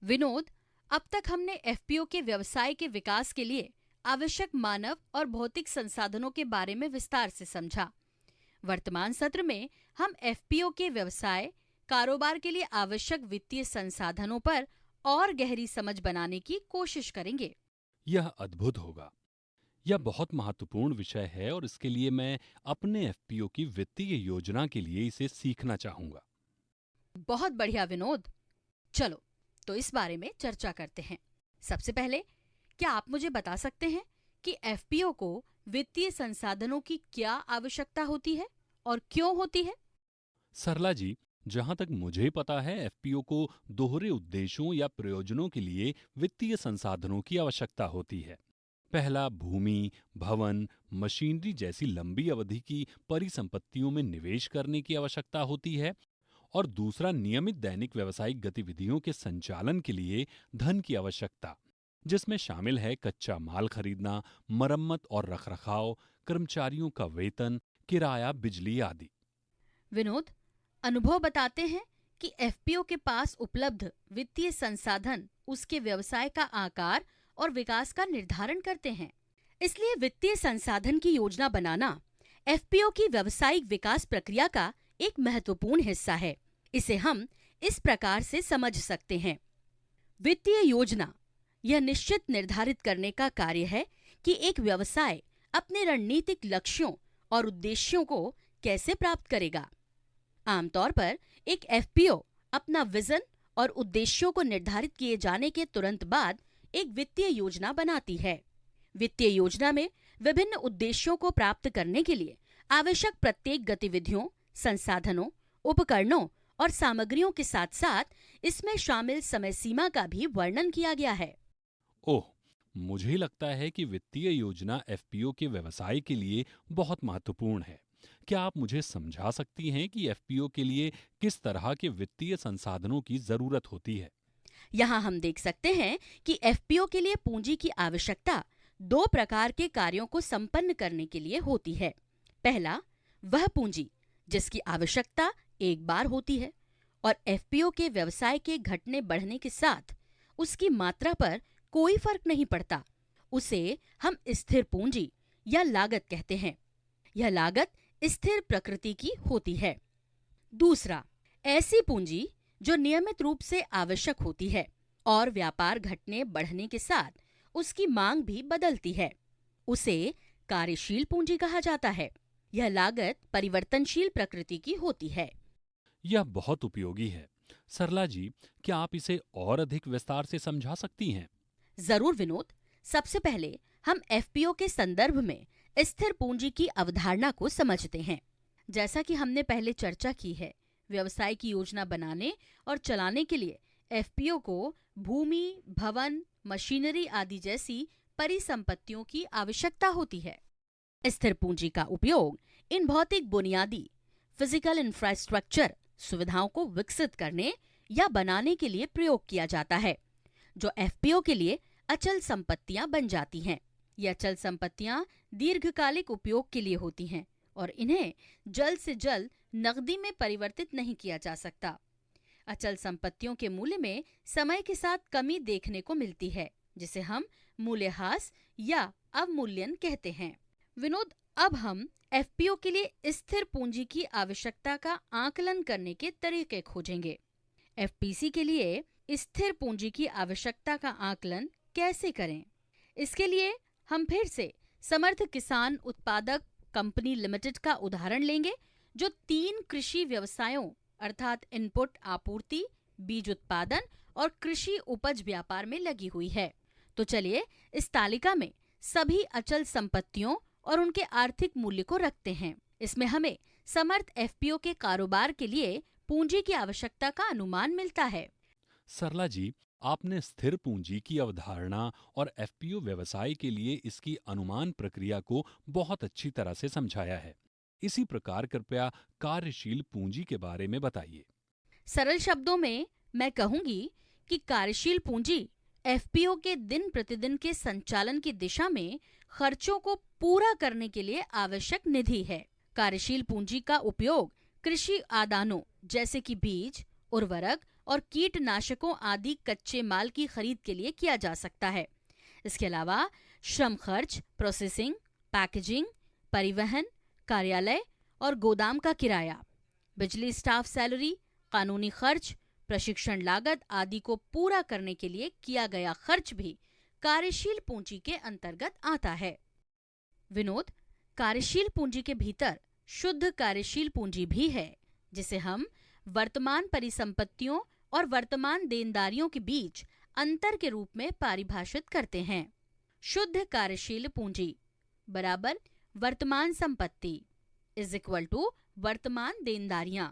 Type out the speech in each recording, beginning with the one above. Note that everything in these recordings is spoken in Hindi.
विनोद, अब तक हमने एफपीओ के व्यवसाय के विकास के लिए आवश्यक मानव और भौतिक संसाधनों के बारे में विस्तार से समझा। वर्तमान सत्र में हम एफपीओ के व्यवसाय कारोबार के लिए आवश्यक वित्तीय संसाधनों पर और गहरी समझ बनाने की कोशिश करेंगे। यह अद्भुत होगा। यह बहुत महत्वपूर्ण विषय है और इसके लिए मैं अपने एफपीओ की वित्तीय योजना के लिए इसे सीखना चाहूंगा। बहुत बढ़िया विनोद। चलो, तो इस बारे में चर्चा करते हैं। सबसे पहले, क्या आप मुझे बता सकते हैं कि एफपीओ को वित्तीय संसाधनों की क्या आवश्यकता होती है और क्यों होती है? सरला जी, जहां तक मुझे पता है, एफपीओ को दोहरे उद्देश्यों या प्रयोजनों के लिए वित्तीय संसाधनों की आवश्यकता होती है। पहला, भूमि, भवन, मशीनरी जैसी लंबी अवधि की परिसंपत्तियों में निवेश करने की आवश्यकता होती है। और दूसरा, नियमित दैनिक व्यावसायिक गतिविधियों के संचालन के लिए धन की आवश्यकता, जिसमें शामिल है कच्चा माल खरीदना, मरम्मत और रखरखाव, कर्मचारियों का वेतन, किराया, बिजली आदि। विनोद, अनुभव बताते हैं कि एफपीओ के पास उपलब्ध वित्तीय संसाधन उसके व्यवसाय का आकार और विकास का निर्धारण करते हैं। इसलिए वित्तीय संसाधन की योजना बनाना एफपीओ की व्यावसायिक विकास प्रक्रिया का एक महत्वपूर्ण हिस्सा है। इसे हम इस प्रकार से समझ सकते हैं। वित्तीय योजना यह निश्चित निर्धारित करने का कार्य है कि एक व्यवसाय अपने रणनीतिक लक्ष्यों और उद्देश्यों को कैसे प्राप्त करेगा। आमतौर पर एक एफपीओ अपना विजन और उद्देश्यों को निर्धारित किए जाने के तुरंत बाद एक वित्तीय योजना बनाती है। वित्तीय योजना में विभिन्न उद्देश्यों को प्राप्त करने के लिए आवश्यक प्रत्येक गतिविधियों, संसाधनों, उपकरणों और सामग्रियों के साथ साथ इसमें शामिल समय सीमा का भी वर्णन किया गया है। ओह, मुझे लगता है कि वित्तीय योजना एफपीओ के व्यवसाय के लिए बहुत महत्वपूर्ण है। क्या आप मुझे समझा सकती हैं कि एफपीओ के लिए किस तरह के वित्तीय संसाधनों की जरूरत होती है? यहाँ हम देख सकते हैं कि एफपीओ के लिए पूंजी की आवश्यकता दो प्रकार के कार्यों को संपन्न करने के लिए होती है। पहला, वह पूंजी जिसकी आवश्यकता एक बार होती है और एफपीओ के व्यवसाय के घटने बढ़ने के साथ उसकी मात्रा पर कोई फर्क नहीं पड़ता। उसे हम स्थिर पूंजी या लागत कहते हैं। यह लागत स्थिर प्रकृति की होती है। दूसरा, ऐसी पूंजी जो नियमित रूप से आवश्यक होती है और व्यापार घटने बढ़ने के साथ उसकी मांग भी बदलती है, उसे कार्यशील पूंजी कहा जाता है। यह लागत परिवर्तनशील प्रकृति की होती है। यह बहुत उपयोगी है। सरला जी, क्या आप इसे और अधिक विस्तार से समझा सकती हैं? जरूर विनोद। सबसे पहले हम एफपीओ के संदर्भ में स्थिर पूंजी की अवधारणा को समझते हैं। जैसा कि हमने पहले चर्चा की है, व्यवसाय की योजना बनाने और चलाने के लिए एफपीओ को भूमि, भवन, मशीनरी आदि जैसी परिसंपत्तियों की आवश्यकता होती है। स्थिर पूंजी का उपयोग इन भौतिक बुनियादी फिजिकल इंफ्रास्ट्रक्चर सुविधाओं को विकसित करने या बनाने के लिए प्रयोग किया जाता है, जो एफपीओ के लिए अचल संपत्तियां बन जाती हैं। ये अचल संपत्तियां दीर्घकालिक उपयोग के लिए होती हैं और इन्हें जल्द से जल्द नकदी में परिवर्तित नहीं किया जा सकता। अचल संपत्तियों के मूल्य में समय के साथ कमी देखने को मिलती है, जिसे हम मूल्यह्रास या अवमूल्यन कहते हैं। विनोद, अब हम एफपीओ के लिए स्थिर पूंजी की आवश्यकता का आकलन करने के तरीके खोजेंगे। एफपीसी के लिए स्थिर पूंजी की आवश्यकता का आकलन कैसे करें? इसके लिए हम फिर से समर्थ किसान उत्पादक कंपनी लिमिटेड का उदाहरण लेंगे, जो 3 कृषि व्यवसायों अर्थात इनपुट आपूर्ति, बीज उत्पादन और कृषि उपज व्यापार में लगी हुई है। तो चलिए इस तालिका में सभी अचल संपत्तियों और उनके आर्थिक मूल्य को रखते हैं। इसमें हमें समर्थ एफपीओ के कारोबार के लिए पूंजी की आवश्यकता का अनुमान मिलता है। सरला जी, आपने स्थिर पूंजी की अवधारणा और एफपीओ व्यवसाय के लिए इसकी अनुमान प्रक्रिया को बहुत अच्छी तरह से समझाया है। इसी प्रकार कृपया कार्यशील पूंजी के बारे में बताइए। सरल शब्दों में मैं कहूंगी कि कार्यशील पूंजी एफपीओ के दिन प्रतिदिन के संचालन की दिशा में खर्चों को पूरा करने के लिए आवश्यक निधि है। कार्यशील पूंजी का उपयोग कृषि आदानों जैसे कि बीज, उर्वरक और कीटनाशकों आदि कच्चे माल की खरीद के लिए किया जा सकता है। इसके अलावा श्रम खर्च, प्रोसेसिंग, पैकेजिंग, परिवहन, कार्यालय और गोदाम का किराया, बिजली स्टाफ सैलरी, कानूनी खर्च, प्रशिक्षण लागत आदि को पूरा करने के लिए किया गया खर्च भी कार्यशील पूंजी के अंतर्गत आता है। विनोद, कार्यशील पूंजी के भीतर शुद्ध कार्यशील पूंजी भी है, जिसे हम वर्तमान परिसंपत्तियों और वर्तमान देनदारियों के बीच अंतर के रूप में परिभाषित करते हैं। शुद्ध कार्यशील पूंजी बराबर वर्तमान संपत्ति इज इक्वल टू वर्तमान देनदारियां।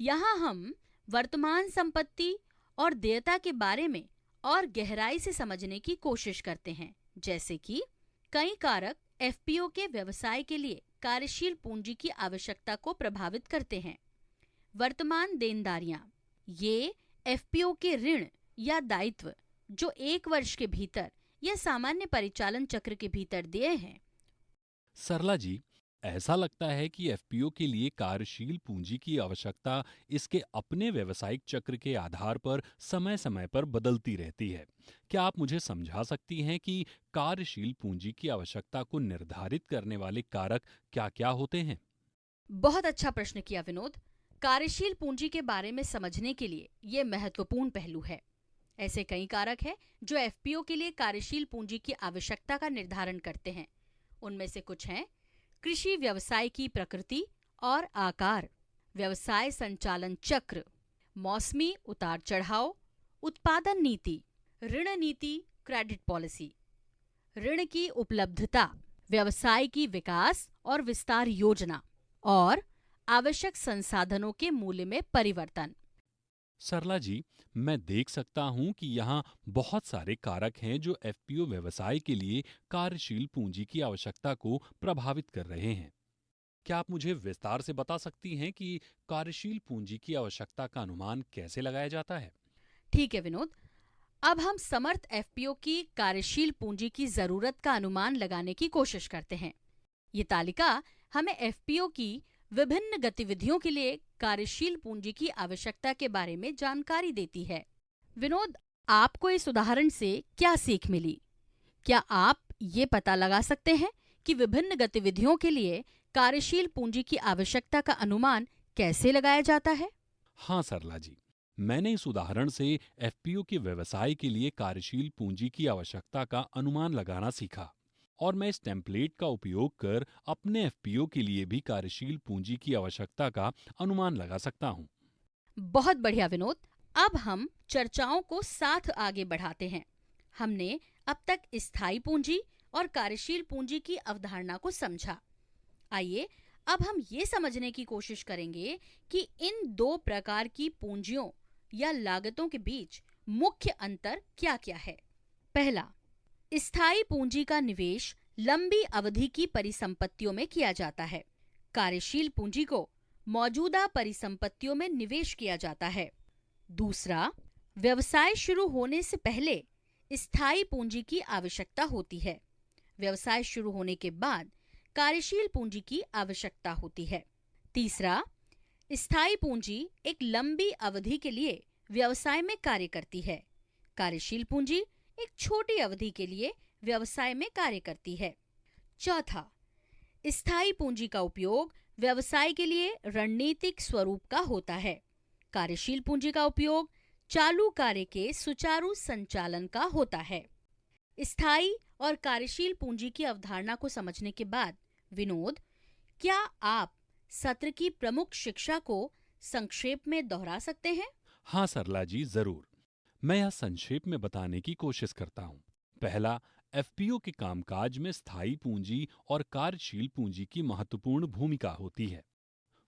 यहाँ हम वर्तमान संपत्ति और देयता के बारे में और गहराई से समझने की कोशिश करते हैं, जैसे कि कई कारक एफपीओ के व्यवसाय के लिए कार्यशील पूंजी की आवश्यकता को प्रभावित करते हैं। वर्तमान देनदारियां, ये एफपीओ के ऋण या दायित्व जो 1 वर्ष के भीतर या सामान्य परिचालन चक्र के भीतर देय हैं। सरला जी, ऐसा लगता है कि एफपीओ के लिए कार्यशील पूंजी की आवश्यकता इसके अपने व्यावसायिक चक्र के आधार पर समय समय पर बदलती रहती है। क्या आप मुझे समझा सकती हैं कि कार्यशील पूंजी की आवश्यकता को निर्धारित करने वाले कारक क्या-क्या होते हैं? बहुत अच्छा प्रश्न किया विनोद। कार्यशील पूंजी के बारे में समझने के लिए ये महत्वपूर्ण पहलू है। ऐसे कई कारक हैं जो एफपीओ के लिए कार्यशील पूंजी की आवश्यकता का निर्धारण करते हैं। उनमें से कुछ हैं कृषि व्यवसाय की प्रकृति और आकार, व्यवसाय संचालन चक्र, मौसमी उतार चढ़ाव, उत्पादन नीति, ऋण नीति, क्रेडिट पॉलिसी, ऋण की उपलब्धता, व्यवसाय की विकास और विस्तार योजना और आवश्यक संसाधनों के मूल्य में परिवर्तन। सरला जी, मैं देख सकता हूं कि यहाँ बहुत सारे कारक हैं जो एफपीओ व्यवसाय के लिए कार्यशील पूंजी की आवश्यकता को प्रभावित कर रहे हैं। क्या आप मुझे विस्तार से बता सकती हैं कि कार्यशील पूंजी की आवश्यकता का अनुमान कैसे लगाया जाता है? ठीक है विनोद, अब हम समर्थ एफपीओ की कार्यशील पूंजी की जरूरत का अनुमान लगाने की कोशिश करते हैं। ये तालिका हमें एफपीओ की विभिन्न गतिविधियों के लिए कार्यशील पूंजी की आवश्यकता के बारे में जानकारी देती है। विनोद, आपको इस उदाहरण से क्या सीख मिली? क्या आप ये पता लगा सकते हैं कि विभिन्न गतिविधियों के लिए कार्यशील पूंजी की आवश्यकता का अनुमान कैसे लगाया जाता है? हाँ सरला जी, मैंने इस उदाहरण से एफपीओ के व्यवसाय के लिए कार्यशील पूंजी की आवश्यकता का अनुमान लगाना सीखा और मैं इस टेम्पलेट का उपयोग कर अपने एफपीओ के लिए भी कार्यशील पूंजी की आवश्यकता का अनुमान लगा सकता हूँ। बहुत बढ़िया विनोद, अब हम चर्चाओं को साथ आगे बढ़ाते हैं। हमने अब तक स्थायी पूंजी और कार्यशील पूंजी की अवधारणा को समझा। आइए अब हम ये समझने की कोशिश करेंगे कि इन 2 प्रकार की पूंजियों या लागतों के बीच मुख्य अंतर क्या-क्या है। पहला, स्थायी पूंजी का निवेश लंबी अवधि की परिसंपत्तियों में किया जाता है। कार्यशील पूंजी को मौजूदा परिसंपत्तियों में निवेश किया जाता है। दूसरा, व्यवसाय शुरू होने से पहले स्थायी पूंजी की आवश्यकता होती है। व्यवसाय शुरू होने के बाद कार्यशील पूंजी की आवश्यकता होती है। तीसरा, स्थायी पूंजी एक लंबी अवधि के लिए व्यवसाय में कार्य करती है। कार्यशील पूंजी एक छोटी अवधि के लिए व्यवसाय में कार्य करती है। चौथा, स्थायी पूंजी का उपयोग व्यवसाय के लिए रणनीतिक स्वरूप का होता है। कार्यशील पूंजी का उपयोग चालू कार्य के सुचारू संचालन का होता है। स्थायी और कार्यशील पूंजी की अवधारणा को समझने के बाद विनोद, क्या आप सत्र की प्रमुख शिक्षा को संक्षेप में दोहरा सकते हैं? हाँ सरला जी, जरूर। मैं यह संक्षेप में बताने की कोशिश करता हूँ। पहला, एफपीओ के कामकाज में स्थायी पूंजी और कार्यशील पूंजी की महत्वपूर्ण भूमिका होती है।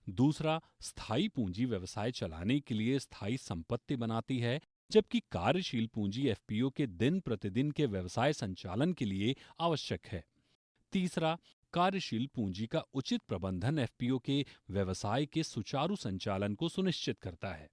दूसरा, स्थायी पूंजी व्यवसाय चलाने के लिए स्थायी संपत्ति बनाती है, जबकि कार्यशील पूंजी एफपीओ के दिन प्रतिदिन के व्यवसाय संचालन के लिए आवश्यक है। तीसरा, कार्यशील पूंजी का उचित प्रबंधन एफपीओ के व्यवसाय के सुचारू संचालन को सुनिश्चित करता है।